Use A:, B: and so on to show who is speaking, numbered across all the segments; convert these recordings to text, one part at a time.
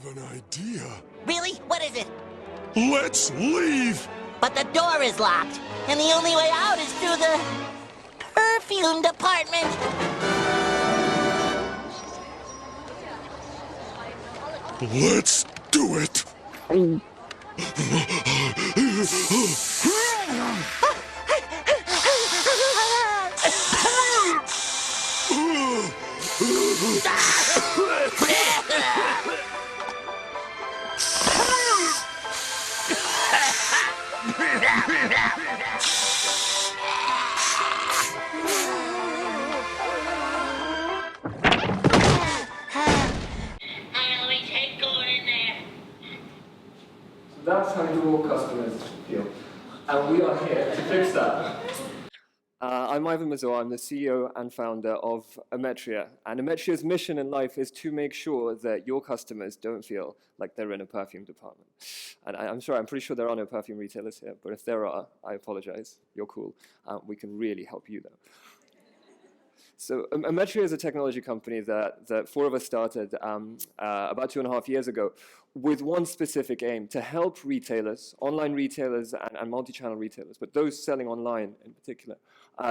A: an idea.
B: Really? What is it?
A: Let's leave!
B: But the door is locked, and the only way out is through the perfume department.
A: Let's do it!
C: That's how your customers feel. And we are here to fix that. I'm Ivan Mazour. I'm the CEO and founder of Ometria. And Ometria's mission in life is to make sure that your customers don't feel like they're in a perfume department. And I'm pretty sure there are no perfume retailers here, but if there are, I apologize. You're cool. We can really help you, though. So Ometria is a technology company that four of us started about 2.5 years ago with one specific aim: to help retailers, online retailers and multi-channel retailers, but those selling online in particular,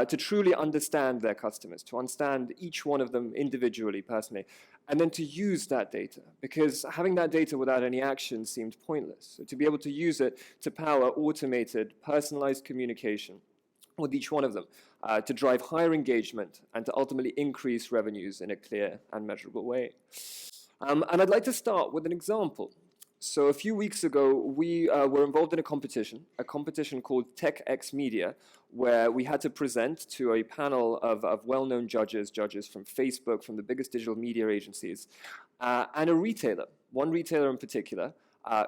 C: to truly understand their customers, to understand each one of them individually, personally, and then to use that data, because having that data without any action seemed pointless. So to be able to use it to power automated, personalized communication with each one of them, to drive higher engagement and to ultimately increase revenues in a clear and measurable way. And I'd like to start with an example. So a few weeks ago, we were involved in a competition called TechX Media, where we had to present to a panel of well-known judges from Facebook, from the biggest digital media agencies, and a retailer, one retailer in particular,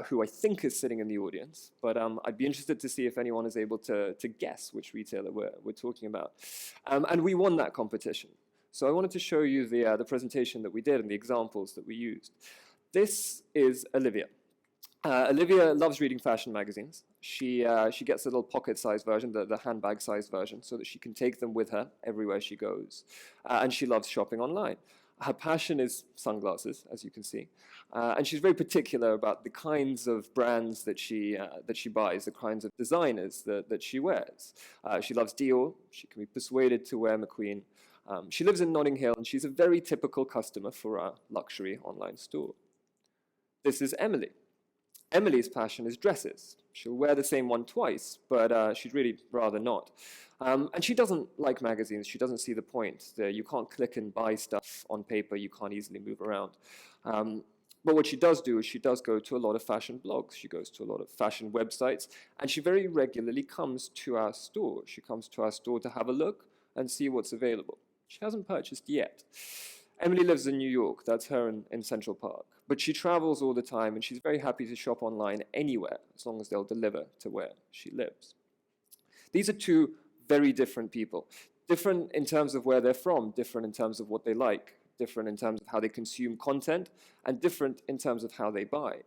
C: who I think is sitting in the audience, but I'd be interested to see if anyone is able to guess which retailer we're talking about. And we won that competition. So I wanted to show you the presentation that we did and the examples that we used. This is Olivia. Olivia loves reading fashion magazines. She gets a little pocket-sized version, the handbag-sized version, so that she can take them with her everywhere she goes. And she loves shopping online. Her passion is sunglasses, as you can see. And she's very particular about the kinds of brands that she buys, the kinds of designers that she wears. She loves Dior. She can be persuaded to wear McQueen. She lives in Notting Hill, and she's a very typical customer for our luxury online store. This is Emily. Emily's passion is dresses. She'll wear the same one twice, but she'd really rather not. And she doesn't like magazines. She doesn't see the point. You can't click and buy stuff on paper. You can't easily move around. But what she does do is she does go to a lot of fashion blogs. She goes to a lot of fashion websites, and she very regularly comes to our store. She comes to our store to have a look and see what's available. She hasn't purchased yet. Emily lives in New York. That's her in Central Park. But she travels all the time, and she's very happy to shop online anywhere, as long as they'll deliver to where she lives. These are two very different people. Different in terms of where they're from, different in terms of what they like, different in terms of how they consume content, and different in terms of how they buy.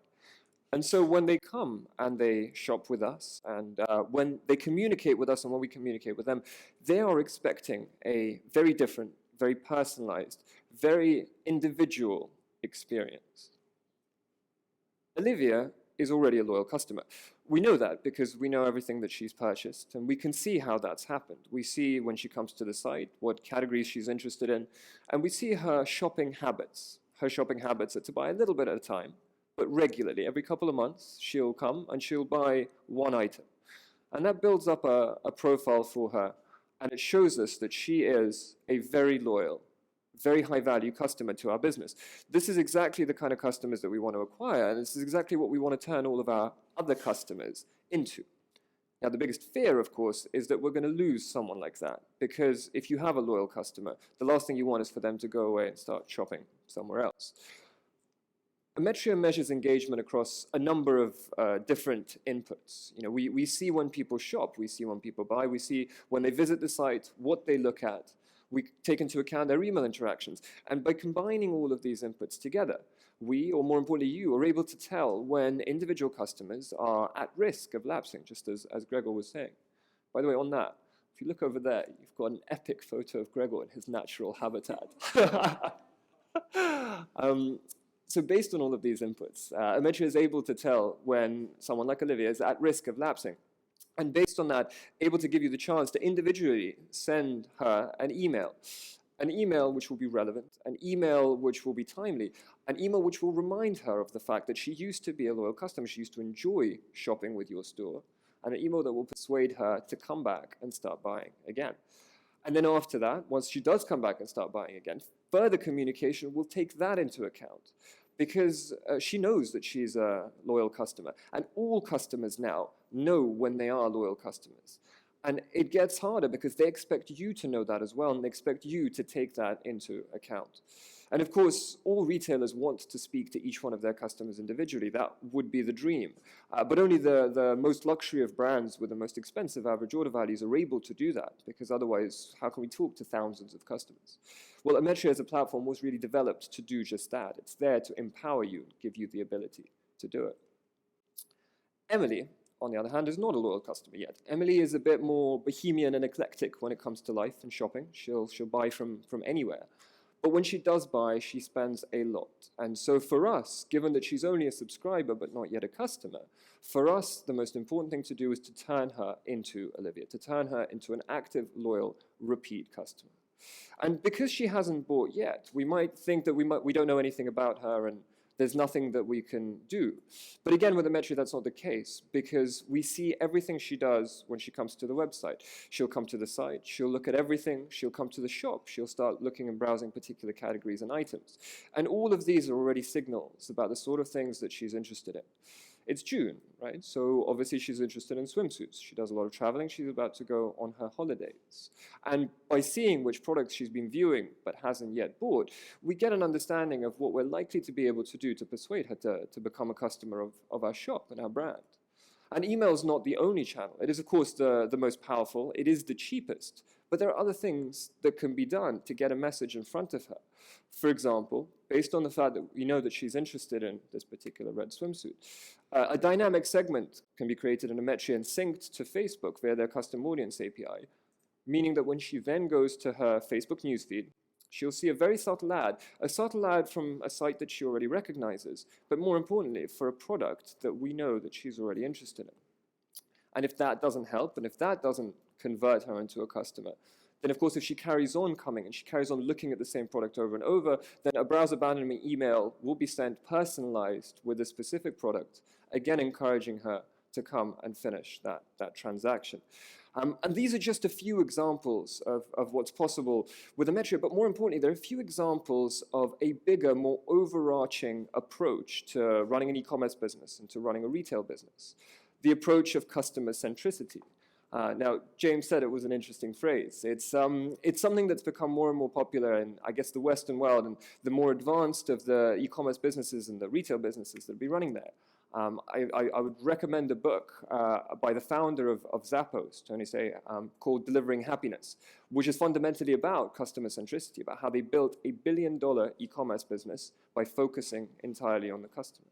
C: And so when they come and they shop with us, and when they communicate with us and when we communicate with them, they are expecting a very different, very personalized, very individual experience. Olivia is already a loyal customer. We know that because we know everything that she's purchased, and we can see how that's happened. We see when she comes to the site what categories she's interested in, and we see her shopping habits. Her shopping habits are to buy a little bit at a time, but regularly. Every couple of months, she'll come and she'll buy one item. And that builds up a profile for her, and it shows us that she is a very loyal, very high-value customer to our business. This is exactly the kind of customers that we want to acquire, and this is exactly what we want to turn all of our other customers into. Now, the biggest fear, of course, is that we're going to lose someone like that, because if you have a loyal customer, the last thing you want is for them to go away and start shopping somewhere else. Ometria measures engagement across a number of different inputs. You know, we see when people shop, we see when people buy, we see when they visit the site, what they look at. We take into account their email interactions. And by combining all of these inputs together, we, or more importantly you, are able to tell when individual customers are at risk of lapsing, just as Gregor was saying. By the way, on that, if you look over there, you've got an epic photo of Gregor in his natural habitat. So based on all of these inputs, Ometria is able to tell when someone like Olivia is at risk of lapsing. And based on that, able to give you the chance to individually send her an email which will be relevant, an email which will be timely, an email which will remind her of the fact that she used to be a loyal customer, she used to enjoy shopping with your store, and an email that will persuade her to come back and start buying again. And then after that, once she does come back and start buying again, further communication will take that into account, because she knows that she's a loyal customer. And all customers now know when they are loyal customers. And it gets harder because they expect you to know that as well, and they expect you to take that into account. And of course, all retailers want to speak to each one of their customers individually. That would be the dream. But only the most luxury of brands with the most expensive average order values are able to do that, because otherwise, how can we talk to thousands of customers? Well, Ometria as a platform was really developed to do just that. It's there to empower you, give you the ability to do it. Emily, on the other hand, is not a loyal customer yet. Emily is a bit more bohemian and eclectic when it comes to life and shopping. She'll buy from anywhere. But when she does buy, she spends a lot. And so for us, given that she's only a subscriber but not yet a customer, for us, the most important thing to do is to turn her into Olivia, to turn her into an active, loyal, repeat customer. And because she hasn't bought yet, we might think that we don't know anything about her and there's nothing that we can do. But again, with Ometria, that's not the case, because we see everything she does when she comes to the website. She'll come to the site, she'll look at everything, she'll come to the shop, she'll start looking and browsing particular categories and items. And all of these are already signals about the sort of things that she's interested in. It's June, right? So obviously she's interested in swimsuits. She does a lot of traveling. She's about to go on her holidays. And by seeing which products she's been viewing but hasn't yet bought, we get an understanding of what we're likely to be able to do to persuade her to become a customer of our shop and our brand. And email is not the only channel. It is, of course, the most powerful. It is the cheapest. But there are other things that can be done to get a message in front of her. For example, based on the fact that we know that she's interested in this particular red swimsuit, a dynamic segment can be created in Ometria and synced to Facebook via their custom audience API, meaning that when she then goes to her Facebook newsfeed, she'll see a very subtle ad from a site that she already recognizes, but more importantly, for a product that we know that she's already interested in. And if that doesn't help, and if that doesn't convert her into a customer, then of course if she carries on coming and she carries on looking at the same product over and over, then a browse abandonment email will be sent personalized with a specific product, again encouraging her to come and finish that transaction. And these are just a few examples of what's possible with Ometria, but more importantly, there are a few examples of a bigger, more overarching approach to running an e-commerce business and to running a retail business. The approach of customer centricity. Now, James said it was an interesting phrase. It's something that's become more and more popular in, I guess, the Western world and the more advanced of the e-commerce businesses and the retail businesses that will be running there. I would recommend a book by the founder of Zappos, Tony Say, called Delivering Happiness, which is fundamentally about customer centricity, about how they built a billion-dollar e-commerce business by focusing entirely on the customer.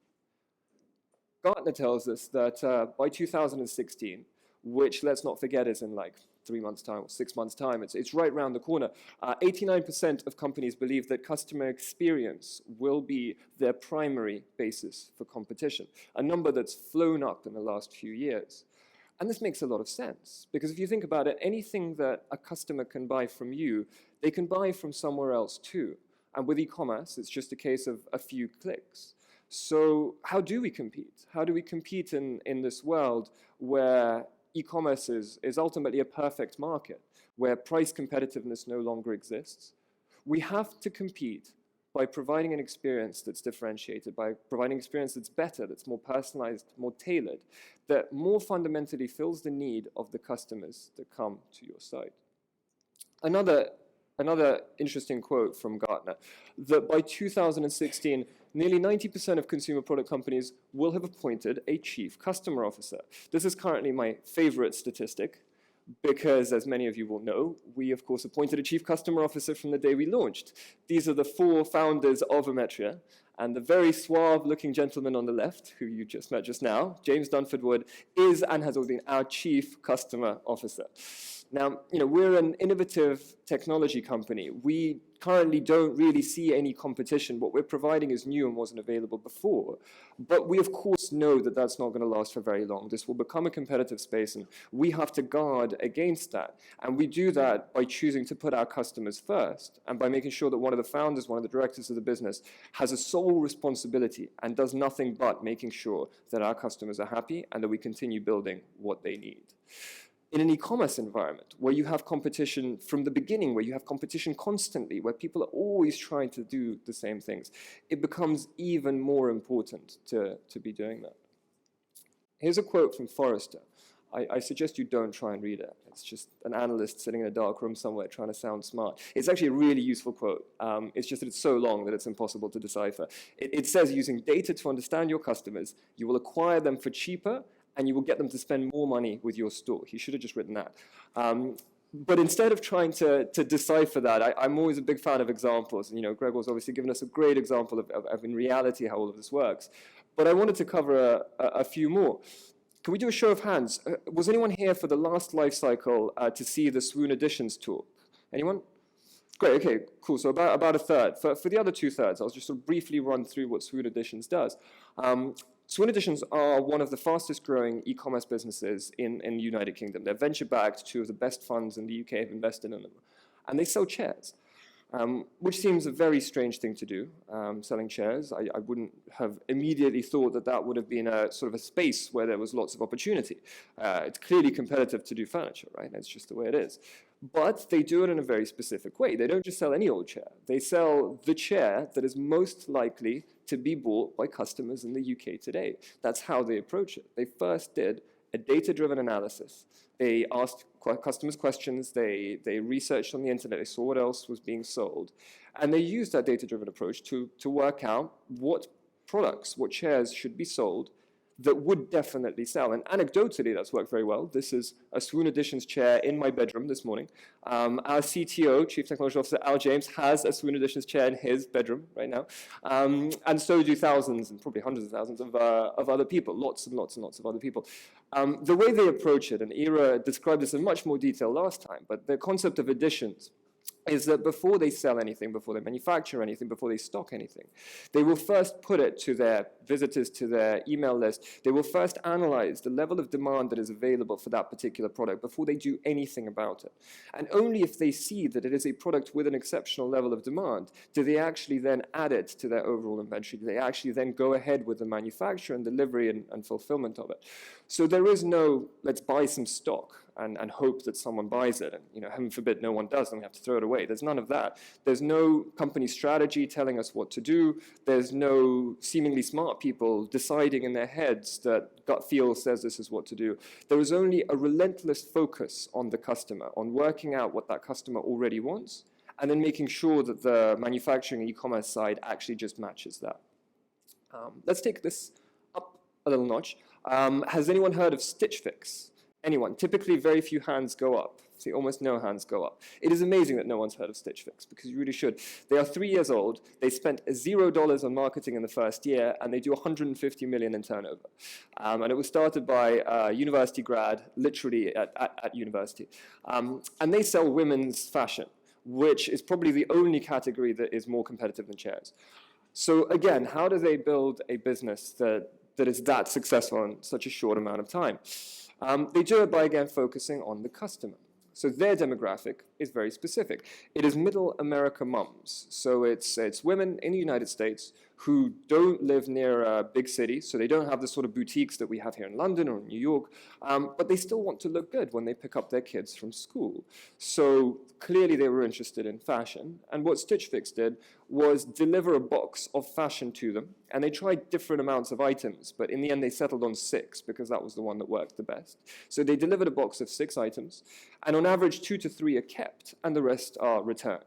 C: Gartner tells us that by 2016, which, let's not forget, is in like 3 months' time or 6 months' time. It's right around the corner. 89% of companies believe that customer experience will be their primary basis for competition, a number that's flown up in the last few years. And this makes a lot of sense, because if you think about it, anything that a customer can buy from you, they can buy from somewhere else too. And with e-commerce, it's just a case of a few clicks. So how do we compete? How do we compete in this world where e-commerce is ultimately a perfect market, where price competitiveness no longer exists? We have to compete by providing an experience that's differentiated, by providing an experience that's better, that's more personalized, more tailored, that more fundamentally fills the need of the customers that come to your site. Another interesting quote from Gartner, that by 2016, nearly 90% of consumer product companies will have appointed a chief customer officer. This is currently my favorite statistic, because as many of you will know, we of course appointed a chief customer officer from the day we launched. These are the 4 founders of Ometria, and the very suave-looking gentleman on the left, who you just met just now, James Dunford-Wood, is and has always been our chief customer officer. Now, we're an innovative technology company. We currently don't really see any competition. What we're providing is new and wasn't available before. But we, of course, know that that's not going to last for very long. This will become a competitive space, and we have to guard against that. And we do that by choosing to put our customers first, and by making sure that one of the founders, one of the directors of the business, has a sole responsibility and does nothing but making sure that our customers are happy and that we continue building what they need. In an e-commerce environment where you have competition from the beginning, where you have competition constantly, where people are always trying to do the same things, it becomes even more important to be doing that. Here's a quote from Forrester. I suggest you don't try and read it. It's just an analyst sitting in a dark room somewhere trying to sound smart. It's actually a really useful quote. It's just that it's so long that it's impossible to decipher. It says, using data to understand your customers, you will acquire them for cheaper, and you will get them to spend more money with your store. He should have just written that. But instead of trying to decipher that, I'm always a big fan of examples. And, Gregor's obviously given us a great example of in reality how all of this works. But I wanted to cover a few more. Can we do a show of hands? Was anyone here for the last life cycle to see the Swoon Editions talk? Anyone? Great, okay, cool. So about a third. For the other 2/3, I'll just sort of briefly run through what Swoon Editions does. Swoon Editions are one of the fastest growing e-commerce businesses in the United Kingdom. They're venture-backed. 2 of the best funds in the UK have invested in them. And they sell chairs, which seems a very strange thing to do, selling chairs. I wouldn't have immediately thought that that would have been a sort of a space where there was lots of opportunity. It's clearly competitive to do furniture, right? That's just the way it is. But they do it in a very specific way. They don't just sell any old chair. They sell the chair that is most likely to be bought by customers in the UK today. That's how they approach it. They first did a data-driven analysis. They asked customers questions. They researched on the internet. They saw what else was being sold. And they used that data-driven approach to work out what products, what chairs should be sold that would definitely sell. And anecdotally, that's worked very well. This is a Swoon Editions chair in my bedroom this morning. Our CTO, Chief Technology Officer Al James, has a Swoon Editions chair in his bedroom right now. And so do thousands and probably hundreds of thousands of other people, lots and lots and lots of other people. The way they approach it, and Ira described this in much more detail last time, but the concept of editions is that before they sell anything, before they manufacture anything, before they stock anything, they will first put it to their visitors, to their email list. They will first analyze the level of demand that is available for that particular product before they do anything about it. And only if they see that it is a product with an exceptional level of demand do they actually then add it to their overall inventory. Do they actually then go ahead with the manufacture and delivery and fulfillment of it. So there is no, let's buy some stock and hope that someone buys it. And heaven forbid no one does, and we have to throw it away. There's none of that. There's no company strategy telling us what to do. There's no seemingly smart people deciding in their heads that gut feel says this is what to do. There is only a relentless focus on the customer, on working out what that customer already wants, and then making sure that the manufacturing and e-commerce side actually just matches that. Let's take this up a little notch. Has anyone heard of Stitch Fix? Anyone? Typically, very few hands go up. See, almost no hands go up. It is amazing that no one's heard of Stitch Fix, because you really should. They are 3 years old. They spent $0 on marketing in the first year, and they do 150 million in turnover. And it was started by a university grad, literally at university. And they sell women's fashion, which is probably the only category that is more competitive than chairs. So again, how do they build a business that is that successful in such a short amount of time? They do it by, again, focusing on the customer. So their demographic is very specific. It is middle America mums. So it's women in the United States who don't live near a big city, so they don't have the sort of boutiques that we have here in London or New York, but they still want to look good when they pick up their kids from school. So clearly they were interested in fashion, and what Stitch Fix did was deliver a box of fashion to them, and they tried different amounts of items, but in the end they settled on 6 because that was the one that worked the best. So they delivered a box of 6 items, and on average 2 to 3 are kept, and the rest are returned.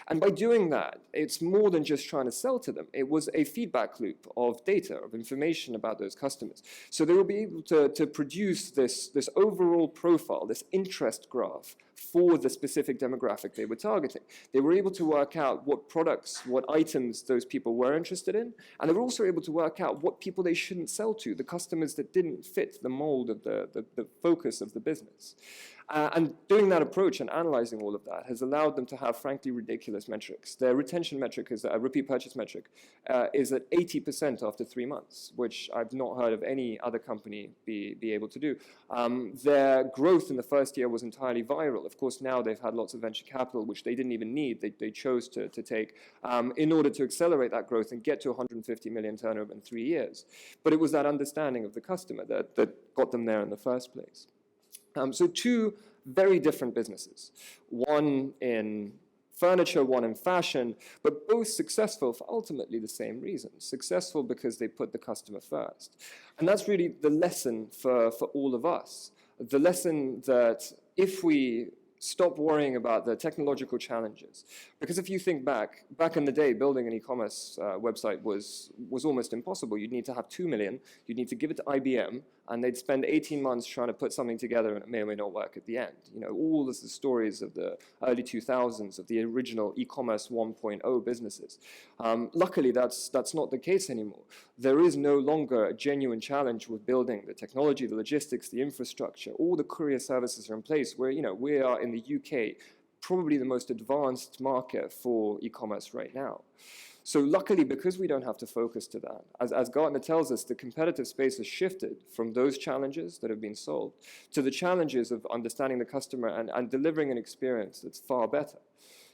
C: And by doing that, it's more than just trying to sell to them. It was a feedback loop of data, of information about those customers. So they will be able to produce this overall profile, this interest graph for the specific demographic they were targeting. They were able to work out what products, what items those people were interested in, and they were also able to work out what people they shouldn't sell to, the customers that didn't fit the mold of the focus of the business. And doing that approach and analyzing all of that has allowed them to have, frankly, ridiculous metrics. Their retention metric, is a repeat purchase metric, is at 80% after 3 months, which I've not heard of any other company be able to do. Their growth in the first year was entirely viral. Of course, now they've had lots of venture capital, which they didn't even need. They chose to take in order to accelerate that growth and get to 150 million turnover in 3 years. But it was that understanding of the customer that got them there in the first place. So two very different businesses, one in furniture, one in fashion, but both successful for ultimately the same reasons. Successful because they put the customer first. And that's really the lesson for all of us. The lesson that if we stop worrying about the technological challenges. Because if you think back in the day, building an e-commerce website was almost impossible. You'd need to have 2 million, you'd need to give it to IBM, and they'd spend 18 months trying to put something together, and it may or may not work at the end. You know, all the stories of the early 2000s, of the original e-commerce 1.0 businesses. Luckily, that's not the case anymore. There is no longer a genuine challenge with building the technology, the logistics, the infrastructure. All the courier services are in place where, you know, we are in the UK, probably the most advanced market for e-commerce right now. So luckily, because we don't have to focus to that, as Gartner tells us, the competitive space has shifted from those challenges that have been solved to the challenges of understanding the customer and delivering an experience that's far better.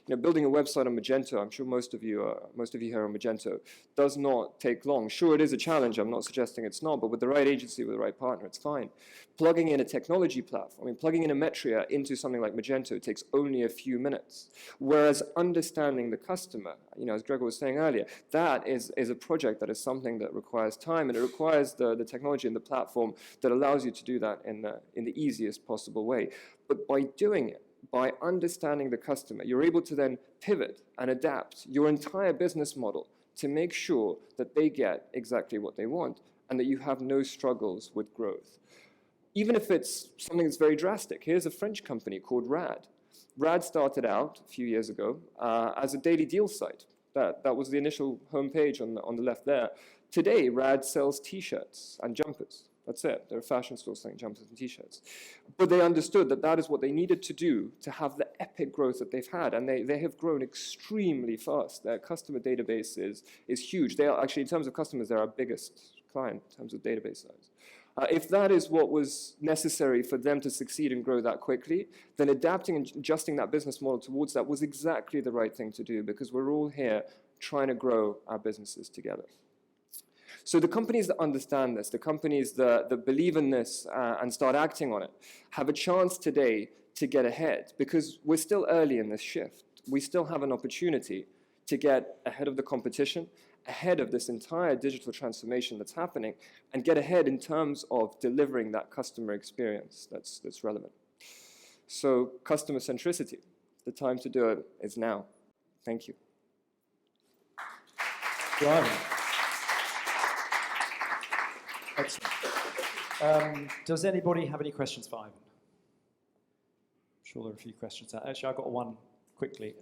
C: You know, building a website on Magento, I'm sure most of you here on Magento, does not take long. Sure, it is a challenge. I'm not suggesting it's not, but with the right agency, with the right partner, it's fine. Plugging in a technology platform, I mean, plugging in Ometria into something like Magento takes only a few minutes. Whereas understanding the customer, you know, as Gregor was saying earlier, that is a project that is something that requires time, and it requires the technology and the platform that allows you to do that in the easiest possible way. But by doing it, by understanding the customer, you're able to then pivot and adapt your entire business model to make sure that they get exactly what they want and that you have no struggles with growth. Even if it's something that's very drastic. Here's a French company called Rad. Rad started out a few years ago as a daily deal site. That was the initial homepage on the left there. Today, Rad sells T-shirts and jumpers. That's it. They're a fashion store selling jumpers and T-shirts. But they understood that that is what they needed to do to have the epic growth that they've had. And they have grown extremely fast. Their customer database is huge. They are actually, in terms of customers, they're our biggest client in terms of database size. If that is what was necessary for them to succeed and grow that quickly, then adapting and adjusting that business model towards that was exactly the right thing to do, because we're all here trying to grow our businesses together. So the companies that understand this, the companies that believe in this and start acting on it, have a chance today to get ahead, because we're still early in this shift. We still have an opportunity to get ahead of the competition, ahead of this entire digital transformation that's happening, and get ahead in terms of delivering that customer experience that's relevant. So customer centricity, the time to do it is now. Thank you.
D: Brian. Excellent. Does anybody have any questions for Ivan? I'm sure there are a few questions. Actually, I've got one quickly.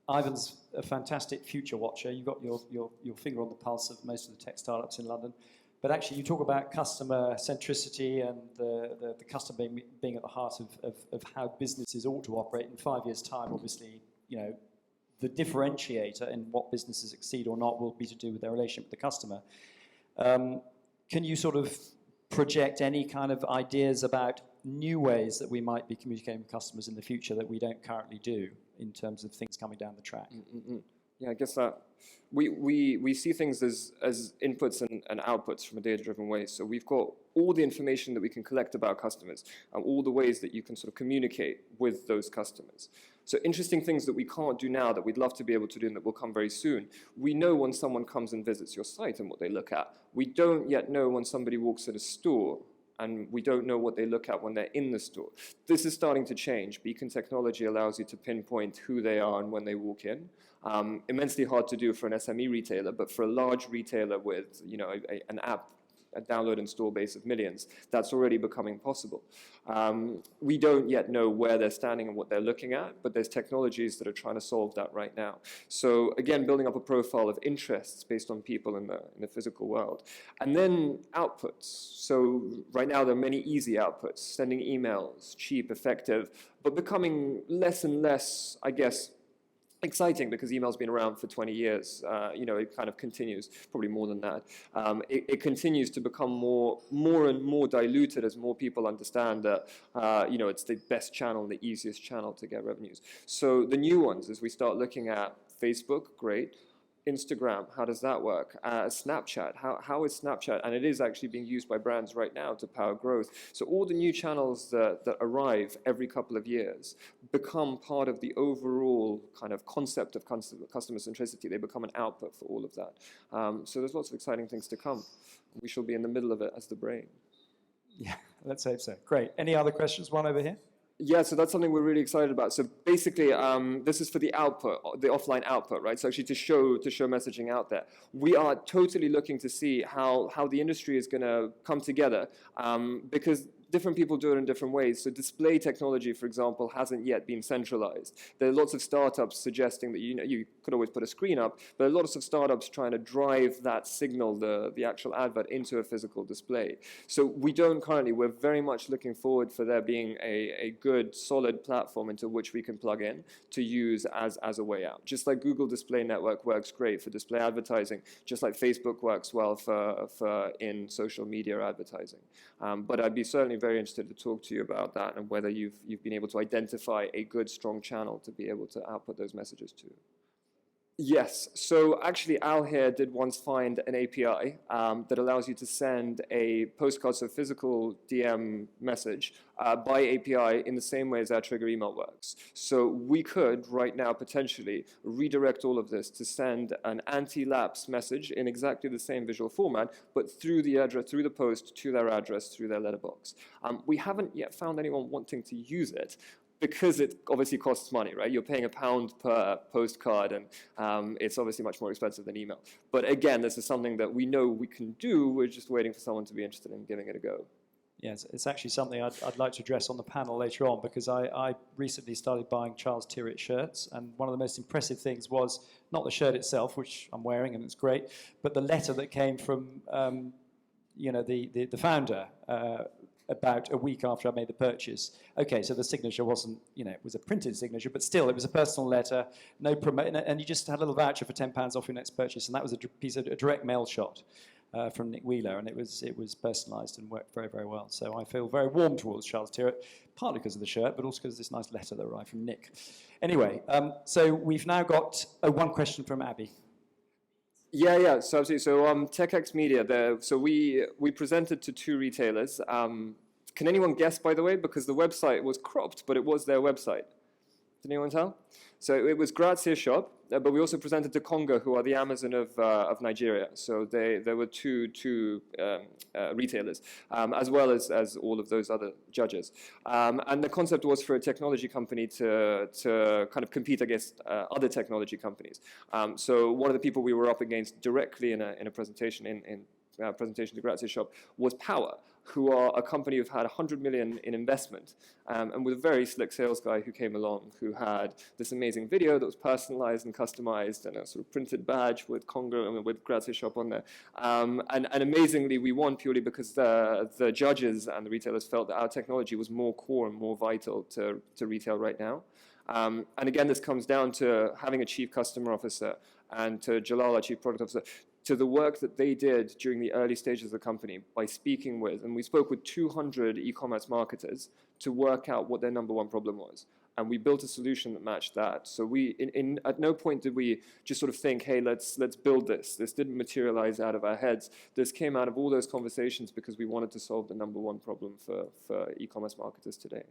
D: Ivan's a fantastic future watcher. You've got your finger on the pulse of most of the tech startups in London. But actually, you talk about customer centricity and the customer being at the heart of how businesses ought to operate. In 5 years' time, obviously, you know, the differentiator in what businesses succeed or not will be to do with their relationship with the customer. Can you sort of project any kind of ideas about new ways that we might be communicating with customers in the future that we don't currently do in terms of things coming down the track?
C: Yeah, I guess that we see things as inputs and outputs from a data-driven way. So we've got all the information that we can collect about customers and all the ways that you can sort of communicate with those customers. So interesting things that we can't do now that we'd love to be able to do and that will come very soon. We know when someone comes and visits your site and what they look at. We don't yet know when somebody walks in a store, and we don't know what they look at when they're in the store. This is starting to change. Beacon technology allows you to pinpoint who they are and when they walk in. Immensely hard to do for an SME retailer, but for a large retailer with, you know, an app a download install base of millions. That's already becoming possible. We don't yet know where they're standing and what they're looking at, but there's technologies that are trying to solve that right now. So again, building up a profile of interests based on people in the physical world. And then outputs. So right now there are many easy outputs, sending emails, cheap, effective, but becoming less and less, I guess, exciting because email's been around for 20 years. It kind of continues, probably more than that. It continues to become more and more diluted as more people understand that, it's the best channel, the easiest channel to get revenues. So the new ones, as we start looking at Facebook, great. Instagram, how does that work? Snapchat, how is Snapchat? And it is actually being used by brands right now to power growth. So all the new channels that arrive every couple of years become part of the overall kind of concept of customer centricity. They become an output for all of that. So there's lots of exciting things to come. We shall be in the middle of it as the brain.
D: Yeah, let's hope so. Great. Any other questions? One over here.
C: Yeah, so that's something we're really excited about. So basically, this is for the output, the offline output, right? So actually to show messaging out there. We are totally looking to see how the industry is going to come together because different people do it in different ways. So display technology, for example, hasn't yet been centralized. There are lots of startups suggesting that you could always put a screen up, but there are lots of startups trying to drive that signal, the actual advert, into a physical display. So we don't currently. We're very much looking forward for there being a good, solid platform into which we can plug in to use as a way out. Just like Google Display Network works great for display advertising, just like Facebook works well for in social media advertising. But I'd be certainly very interested to talk to you about that and whether you've been able to identify a good, strong channel to be able to output those messages to. Yes, so actually Al here did once find an API that allows you to send a postcard, so physical DM message by API in the same way as our trigger email works. So we could right now potentially redirect all of this to send an anti-lapse message in exactly the same visual format, but through the address, through the post, to their address, through their letterbox. We haven't yet found anyone wanting to use it, because it obviously costs money, right? You're paying £1 per postcard, and it's obviously much more expensive than email. But again, this is something that we know we can do. We're just waiting for someone to be interested in giving it a go.
D: Yes, it's actually something I'd like to address on the panel later on, because I recently started buying Charles Tyrwhitt shirts, and one of the most impressive things was not the shirt itself, which I'm wearing and it's great, but the letter that came from the founder about a week after I made the purchase. Okay, so the signature wasn't, it was a printed signature, but still, it was a personal letter, no promo, and you just had a little voucher for £10 off your next purchase, and that was a direct mail shot from Nick Wheeler, and it was personalised and worked very, very well. So I feel very warm towards Charles Tyrwhitt, partly because of the shirt, but also because of this nice letter that arrived from Nick. Anyway, so we've now got one question from Abby.
C: Yeah, so absolutely. So TechX Media, so we presented to 2 retailers. Can anyone guess, by the way? Because the website was cropped, but it was their website. Did anyone tell? So it was Grazia Shop, but we also presented to Congo, who are the Amazon of Nigeria. So there were two retailers, as well as all of those other judges. And the concept was for a technology company to kind of compete against other technology companies. So one of the people we were up against directly in a presentation presentation to Grazia Shop was Power, who are a company who've had 100 million in investment, and with a very slick sales guy who came along, who had this amazing video that was personalized and customized, and a sort of printed badge with Congo and with Grazia Shop on there. And amazingly, we won purely because the judges and the retailers felt that our technology was more core and more vital to retail right now. And again, this comes down to having a chief customer officer and to Jalal, our chief product officer, to the work that they did during the early stages of the company by speaking with, and we spoke with 200 e-commerce marketers to work out what their number one problem was. And we built a solution that matched that. So we, at no point did we just sort of think, hey, let's build this. This didn't materialize out of our heads. This came out of all those conversations because we wanted to solve the number one problem for e-commerce marketers today.